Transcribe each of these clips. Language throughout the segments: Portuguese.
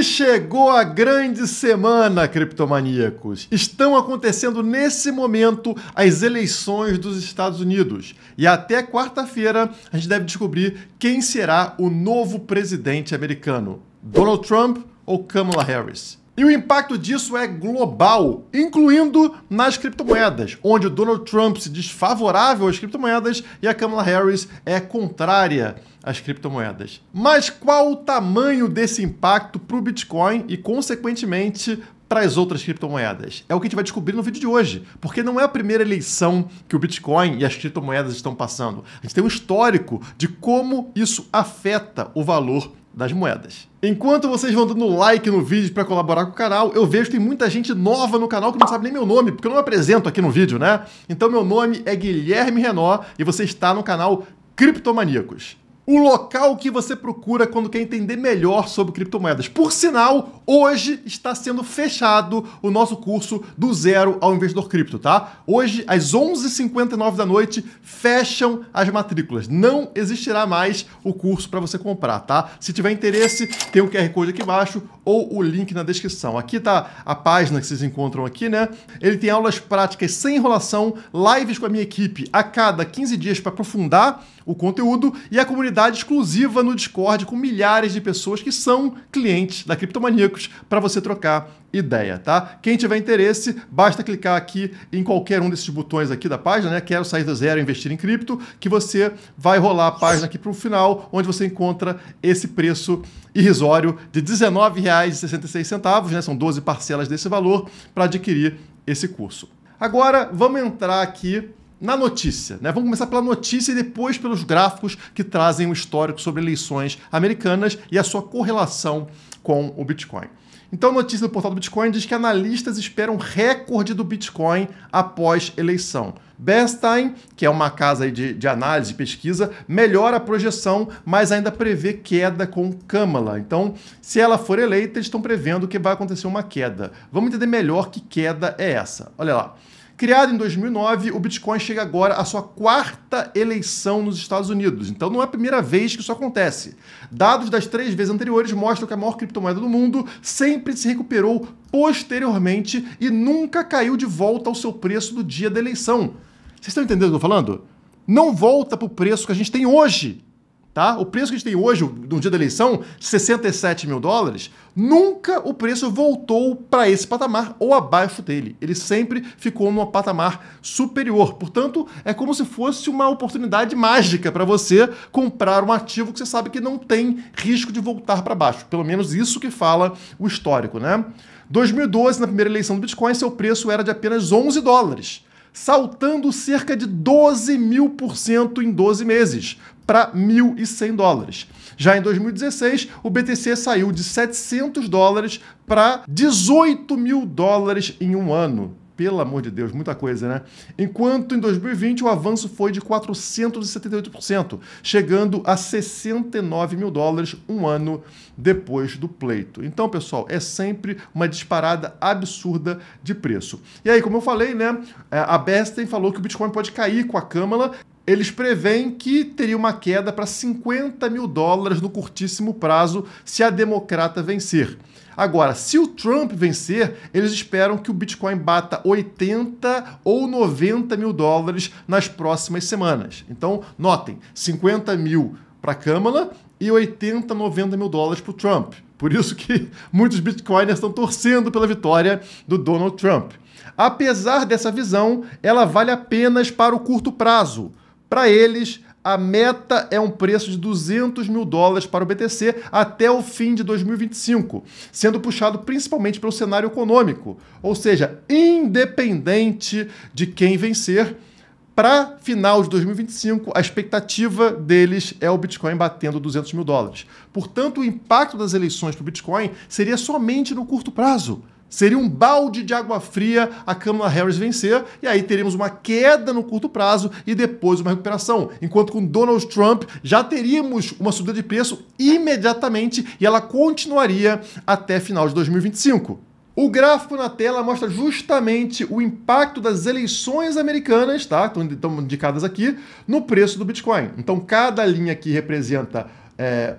chegou a grande semana, criptomaníacos! Estão acontecendo nesse momento as eleições dos Estados Unidos. E até quarta-feira a gente deve descobrir quem será o novo presidente americano: Donald Trump ou Kamala Harris. E o impacto disso é global, incluindo nas criptomoedas, onde o Donald Trump se diz favorável às criptomoedas e a Kamala Harris é contrária às criptomoedas. Mas qual o tamanho desse impacto para o Bitcoin e, consequentemente, para as outras criptomoedas? É o que a gente vai descobrir no vídeo de hoje, porque não é a primeira eleição que o Bitcoin e as criptomoedas estão passando. A gente tem um histórico de como isso afeta o valor das moedas. Enquanto vocês vão dando like no vídeo para colaborar com o canal, eu vejo que tem muita gente nova no canal que não sabe nem meu nome, porque eu não me apresento aqui no vídeo, né? Então meu nome é Guilherme Renó e você está no canal Criptomaníacos. O local que você procura quando quer entender melhor sobre criptomoedas. Por sinal, hoje está sendo fechado o nosso curso do Zero ao Investidor Cripto, tá? Hoje, às 11h59 da noite, fecham as matrículas. Não existirá mais o curso para você comprar, tá? Se tiver interesse, tem o QR Code aqui embaixo ou o link na descrição. Aqui tá a página que vocês encontram aqui, né? Ele tem aulas práticas sem enrolação, lives com a minha equipe a cada 15 dias para aprofundar o conteúdo e a comunidade exclusiva no Discord com milhares de pessoas que são clientes da Criptomaníacos para você trocar ideia, tá? Quem tiver interesse, basta clicar aqui em qualquer um desses botões aqui da página, né? Quero sair do zero e investir em cripto, que você vai rolar a página aqui para o final, onde você encontra esse preço irrisório de R$19,66, né? São 12 parcelas desse valor para adquirir esse curso. Agora, vamos entrar aqui na notícia, né? Vamos começar pela notícia e depois pelos gráficos que trazem o histórico sobre eleições americanas e a sua correlação com o Bitcoin. Então, a notícia do portal do Bitcoin diz que analistas esperam recorde do Bitcoin após eleição. Bernstein, que é uma casa aí de análise e pesquisa, melhora a projeção, mas ainda prevê queda com Kamala. Então, se ela for eleita, eles estão prevendo que vai acontecer uma queda. Vamos entender melhor que queda é essa. Olha lá. Criado em 2009, o Bitcoin chega agora à sua quarta eleição nos Estados Unidos. Então não é a primeira vez que isso acontece. Dados das 3 vezes anteriores mostram que a maior criptomoeda do mundo sempre se recuperou posteriormente e nunca caiu de volta ao seu preço do dia da eleição. Vocês estão entendendo o que eu estou falando? Não volta para o preço que a gente tem hoje. Tá? O preço que a gente tem hoje, no dia da eleição, 67 mil dólares, nunca o preço voltou para esse patamar ou abaixo dele. Ele sempre ficou num patamar superior. Portanto, é como se fosse uma oportunidade mágica para você comprar um ativo que você sabe que não tem risco de voltar para baixo. Pelo menos isso que fala o histórico, né? 2012, na primeira eleição do Bitcoin, seu preço era de apenas 11 dólares, saltando cerca de 12.000% em 12 meses, para 1.100 dólares. Já em 2016, o BTC saiu de 700 dólares para 18 mil dólares em um ano. Pelo amor de Deus, muita coisa, né? Enquanto em 2020 o avanço foi de 478%, chegando a 69 mil dólares um ano depois do pleito. Então, pessoal, é sempre uma disparada absurda de preço. E aí, como eu falei, né? A Bernstein falou que o Bitcoin pode cair com a Kamala. Eles preveem que teria uma queda para 50 mil dólares no curtíssimo prazo se a democrata vencer. Agora, se o Trump vencer, eles esperam que o Bitcoin bata 80 ou 90 mil dólares nas próximas semanas. Então, notem, 50 mil para a Kamala e 80, 90 mil dólares para o Trump. Por isso que muitos bitcoiners estão torcendo pela vitória do Donald Trump. Apesar dessa visão, ela vale apenas para o curto prazo. Para eles, a meta é um preço de 200 mil dólares para o BTC até o fim de 2025, sendo puxado principalmente pelo cenário econômico. Ou seja, independente de quem vencer, para final de 2025, a expectativa deles é o Bitcoin batendo 200 mil dólares. Portanto, o impacto das eleições para o Bitcoin seria somente no curto prazo. Seria um balde de água fria a Kamala Harris vencer, e aí teríamos uma queda no curto prazo e depois uma recuperação. Enquanto com Donald Trump já teríamos uma subida de preço imediatamente e ela continuaria até final de 2025. O gráfico na tela mostra justamente o impacto das eleições americanas, tá? Estão indicadas aqui, no preço do Bitcoin. Então, cada linha aqui representa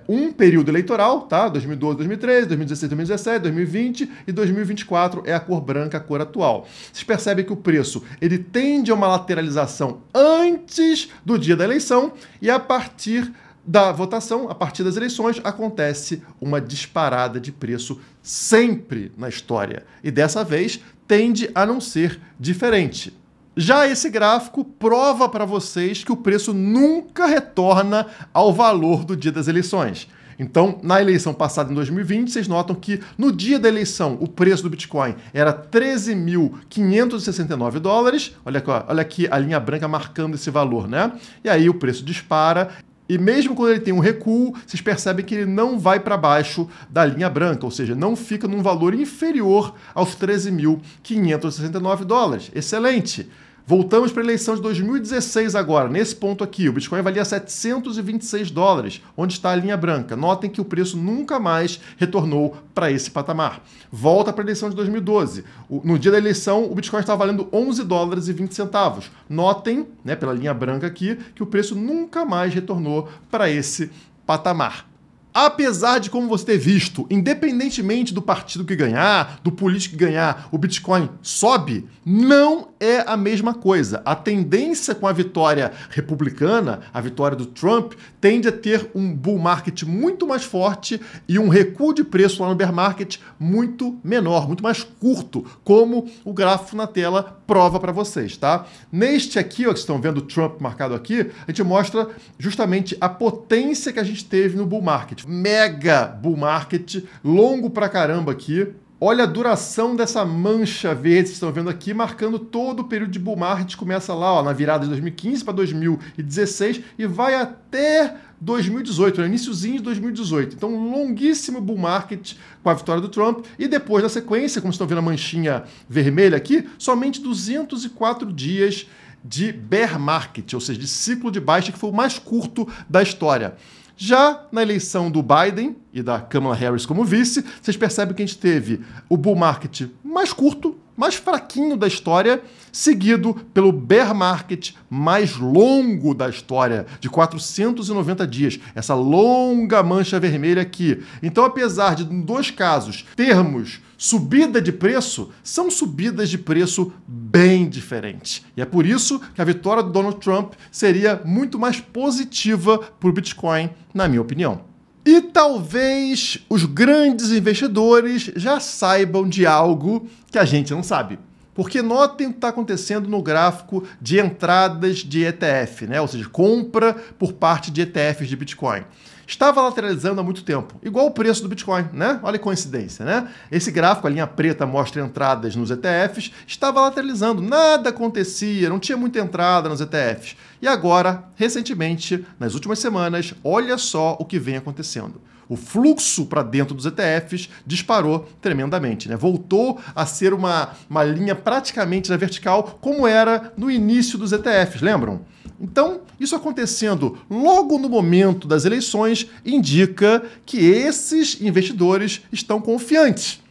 um período eleitoral, tá? 2012, 2013, 2016, 2017, 2020 e 2024 é a cor branca, a cor atual. Vocês percebem que o preço ele tende a uma lateralização antes do dia da eleição e a partir da votação, a partir das eleições, acontece uma disparada de preço sempre na história. E dessa vez tende a não ser diferente. Já esse gráfico prova para vocês que o preço nunca retorna ao valor do dia das eleições. Então, na eleição passada, em 2020, vocês notam que no dia da eleição, o preço do Bitcoin era 13.569 dólares. Olha aqui a linha branca marcando esse valor, né? E aí o preço dispara. E mesmo quando ele tem um recuo, vocês percebem que ele não vai para baixo da linha branca, ou seja, não fica num valor inferior aos 13.569 dólares. Excelente! Voltamos para a eleição de 2016 agora, nesse ponto aqui, o Bitcoin valia 726 dólares, onde está a linha branca. Notem que o preço nunca mais retornou para esse patamar. Volta para a eleição de 2012. No dia da eleição, o Bitcoin estava valendo 11 dólares e 20 centavos. Notem, né, pela linha branca aqui, que o preço nunca mais retornou para esse patamar. Apesar de, como você ter visto, independentemente do partido que ganhar, do político que ganhar, o Bitcoin sobe, não é a mesma coisa. A tendência com a vitória republicana, a vitória do Trump, tende a ter um bull market muito mais forte e um recuo de preço lá no bear market muito menor, muito mais curto, como o gráfico na tela prova para vocês, tá? Neste aqui, ó, que vocês estão vendo o Trump marcado aqui, a gente mostra justamente a potência que a gente teve no bull market. Mega bull market, longo pra caramba aqui. Olha a duração dessa mancha verde que vocês estão vendo aqui, marcando todo o período de bull market. Começa lá, ó, na virada de 2015 para 2016 e vai até 2018, no iniciozinho de 2018. Então, um longuíssimo bull market com a vitória do Trump. E depois, na sequência, como vocês estão vendo a manchinha vermelha aqui, somente 204 dias de bear market, ou seja, de ciclo de baixa, que foi o mais curto da história. Já na eleição do Biden e da Kamala Harris como vice, vocês percebem que a gente teve o bull market mais curto, mais fraquinho da história, seguido pelo bear market mais longo da história, de 490 dias. Essa longa mancha vermelha aqui. Então, apesar de, em dois casos, termos subida de preço, são subidas de preço bem diferentes. E é por isso que a vitória do Donald Trump seria muito mais positiva para o Bitcoin, na minha opinião. E talvez os grandes investidores já saibam de algo que a gente não sabe. Porque notem o que está acontecendo no gráfico de entradas de ETF, né? Ou seja, compra por parte de ETFs de Bitcoin. Estava lateralizando há muito tempo, igual o preço do Bitcoin, né? Olha que coincidência, né? Esse gráfico, a linha preta, mostra entradas nos ETFs, estava lateralizando, nada acontecia, não tinha muita entrada nos ETFs. E agora, recentemente, nas últimas semanas, olha só o que vem acontecendo. O fluxo para dentro dos ETFs disparou tremendamente, né? Voltou a ser uma linha praticamente na vertical, como era no início dos ETFs, lembram? Então, isso acontecendo logo no momento das eleições indica que esses investidores estão confiantes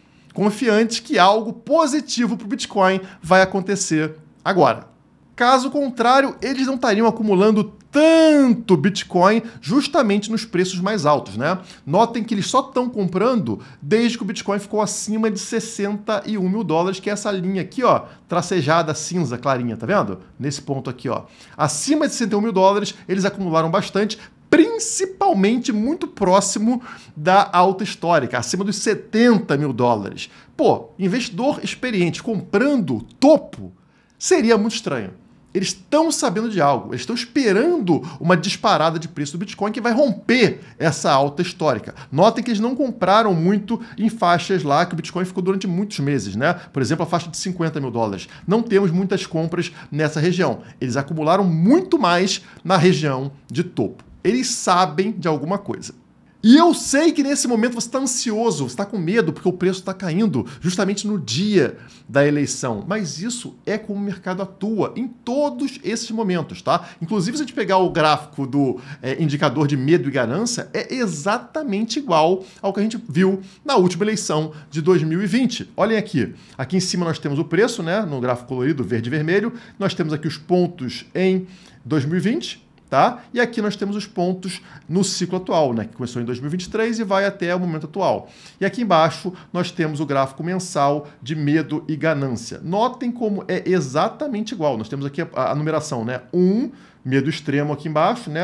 que algo positivo para o Bitcoin vai acontecer agora. Caso contrário, eles não estariam acumulando tanto Bitcoin justamente nos preços mais altos, né? Notem que eles só estão comprando desde que o Bitcoin ficou acima de 61 mil dólares, que é essa linha aqui, ó, tracejada cinza clarinha, tá vendo? Nesse ponto aqui, ó. Acima de 61 mil dólares, eles acumularam bastante, principalmente muito próximo da alta histórica, acima dos 70 mil dólares. Pô, investidor experiente comprando topo seria muito estranho. Eles estão sabendo de algo, eles estão esperando uma disparada de preço do Bitcoin que vai romper essa alta histórica. Notem que eles não compraram muito em faixas lá que o Bitcoin ficou durante muitos meses, né? Por exemplo, a faixa de 50 mil dólares. Não temos muitas compras nessa região. Eles acumularam muito mais na região de topo. Eles sabem de alguma coisa. E eu sei que nesse momento você está ansioso, você está com medo porque o preço está caindo justamente no dia da eleição. Mas isso é como o mercado atua em todos esses momentos, tá? Inclusive, se a gente pegar o gráfico do indicador de medo e ganância, é exatamente igual ao que a gente viu na última eleição de 2020. Olhem aqui. Aqui em cima nós temos o preço, né? No gráfico colorido, verde e vermelho. Nós temos aqui os pontos em 2020. tá? E aqui nós temos os pontos no ciclo atual, né? Que começou em 2023 e vai até o momento atual. E aqui embaixo nós temos o gráfico mensal de medo e ganância. Notem como é exatamente igual. Nós temos aqui a numeração, né? 1, medo extremo aqui embaixo, né?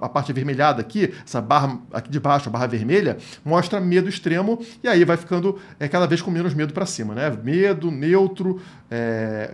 A parte avermelhada aqui, essa barra aqui de baixo, a barra vermelha, mostra medo extremo e aí vai ficando cada vez com menos medo para cima, né? Medo, neutro,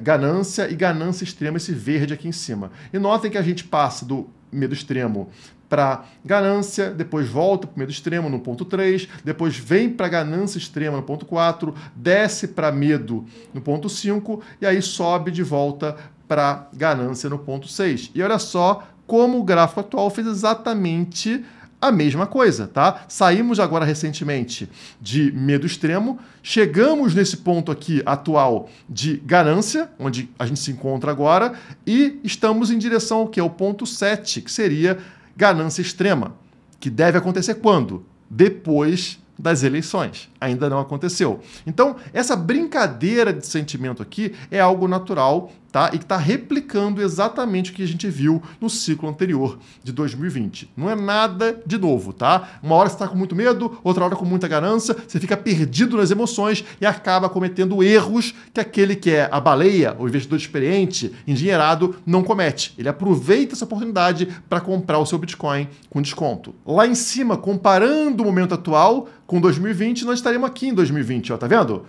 ganância e ganância extrema, esse verde aqui em cima. E notem que a gente passa do medo extremo para ganância, depois volta para o medo extremo no ponto 3, depois vem para ganância extrema no ponto 4, desce para medo no ponto 5 e aí sobe de volta para ganância no ponto 6. E olha só como o gráfico atual fez exatamente a mesma coisa, tá? Saímos agora recentemente de medo extremo, chegamos nesse ponto aqui atual de ganância, onde a gente se encontra agora, e estamos em direção ao que é o ponto 7, que seria ganância extrema, que deve acontecer quando? Depois das eleições. Ainda não aconteceu. Então, essa brincadeira de sentimento aqui é algo natural, tá? E que está replicando exatamente o que a gente viu no ciclo anterior de 2020. Não é nada de novo, tá? Uma hora você está com muito medo, outra hora com muita ganância, você fica perdido nas emoções e acaba cometendo erros que aquele que é a baleia, o investidor experiente, endinheirado, não comete. Ele aproveita essa oportunidade para comprar o seu Bitcoin com desconto. Lá em cima, comparando o momento atual com 2020, nós estaremos aqui em 2020, ó, tá vendo?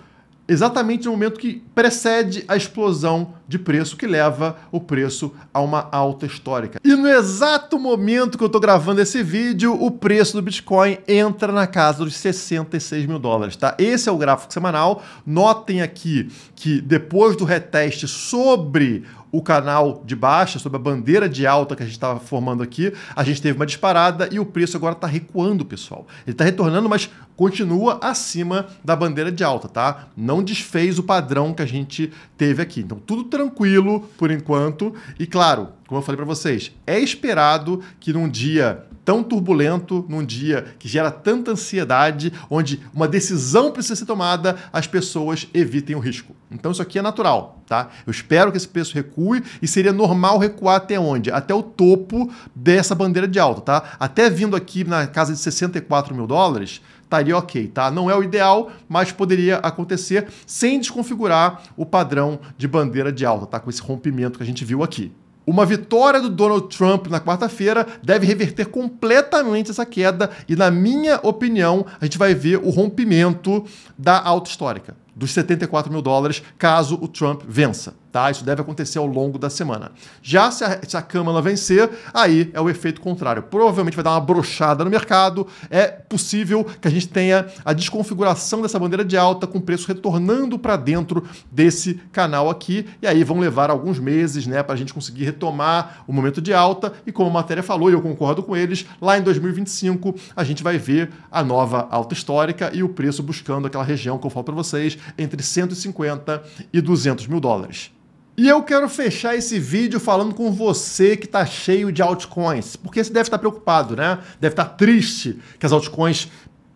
Exatamente no momento que precede a explosão de preço que leva o preço a uma alta histórica. E no exato momento que eu estou gravando esse vídeo, o preço do Bitcoin entra na casa dos 66 mil dólares, tá? Esse é o gráfico semanal. Notem aqui que depois do reteste sobre o canal de baixa, sobre a bandeira de alta que a gente estava formando aqui, a gente teve uma disparada e o preço agora está recuando, pessoal. Ele está retornando, mas continua acima da bandeira de alta, tá? Não desfez o padrão que a gente teve aqui. Então, tudo tranquilo por enquanto. E claro, como eu falei para vocês, é esperado que num dia tão turbulento, num dia que gera tanta ansiedade, onde uma decisão precisa ser tomada, as pessoas evitem o risco. Então isso aqui é natural, tá? Eu espero que esse preço recue e seria normal recuar até onde? Até o topo dessa bandeira de alta, tá? Até vindo aqui na casa de 64 mil dólares, estaria ok, tá? Não é o ideal, mas poderia acontecer sem desconfigurar o padrão de bandeira de alta, tá? Com esse rompimento que a gente viu aqui. Uma vitória do Donald Trump na quarta-feira deve reverter completamente essa queda e, na minha opinião, a gente vai ver o rompimento da alta histórica, dos 74 mil dólares, caso o Trump vença. Tá? Isso deve acontecer ao longo da semana. Já se a Câmara vencer, aí é o efeito contrário. Provavelmente vai dar uma brochada no mercado. É possível que a gente tenha a desconfiguração dessa bandeira de alta com o preço retornando para dentro desse canal aqui. E aí vão levar alguns meses, né, para a gente conseguir retomar o momento de alta. E como a matéria falou, e eu concordo com eles, lá em 2025 a gente vai ver a nova alta histórica e o preço buscando aquela região que eu falo para vocês, entre 150 e 200 mil dólares. E eu quero fechar esse vídeo falando com você que está cheio de altcoins, porque você deve estar preocupado, né? Deve estar triste que as altcoins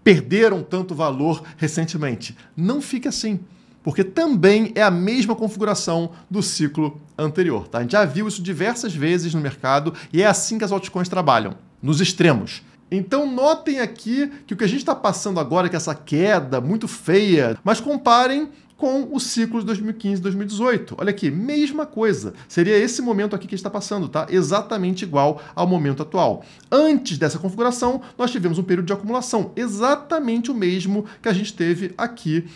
perderam tanto valor recentemente. Não fique assim, porque também é a mesma configuração do ciclo anterior, tá? A gente já viu isso diversas vezes no mercado e é assim que as altcoins trabalham, nos extremos. Então notem aqui que o que a gente está passando agora, que é essa queda muito feia, mas comparem com o ciclo de 2015 e 2018. Olha aqui, mesma coisa. Seria esse momento aqui que a gente está passando, tá? Exatamente igual ao momento atual. Antes dessa configuração, nós tivemos um período de acumulação, exatamente o mesmo que a gente teve aqui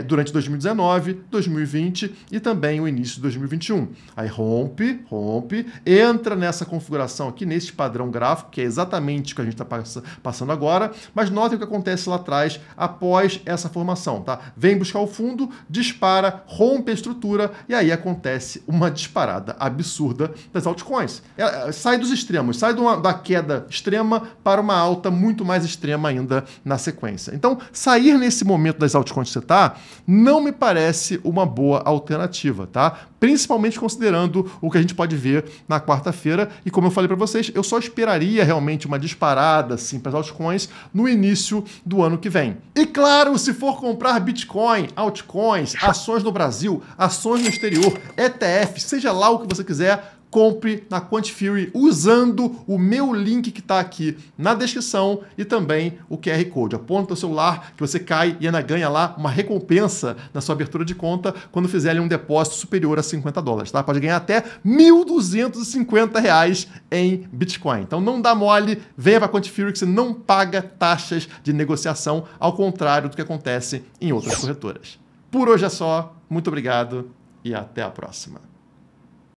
durante 2019, 2020 e também o início de 2021. Aí rompe, entra nessa configuração aqui, nesse padrão gráfico, que é exatamente o que a gente está passando agora, mas notem o que acontece lá atrás após essa formação, tá? Vem buscar o fundo, dispara, rompe a estrutura e aí acontece uma disparada absurda das altcoins. Sai dos extremos, sai da queda extrema para uma alta muito mais extrema ainda na sequência. Então, sair nesse momento das altcoins que você está não me parece uma boa alternativa, tá? Principalmente considerando o que a gente pode ver na quarta-feira e como eu falei para vocês, eu só esperaria realmente uma disparada assim para as altcoins no início do ano que vem. E claro, se for comprar Bitcoin, altcoins, ações no Brasil, ações no exterior, ETF, seja lá o que você quiser, compre na Quantifury usando o meu link que está aqui na descrição e também o QR Code. Aponta o celular que você cai e ainda ganha lá uma recompensa na sua abertura de conta quando fizerem um depósito superior a $50, tá? Pode ganhar até R$ 1.250 em Bitcoin. Então não dá mole, venha para a Quantifury que você não paga taxas de negociação, ao contrário do que acontece em outras corretoras. Por hoje é só, muito obrigado e até a próxima.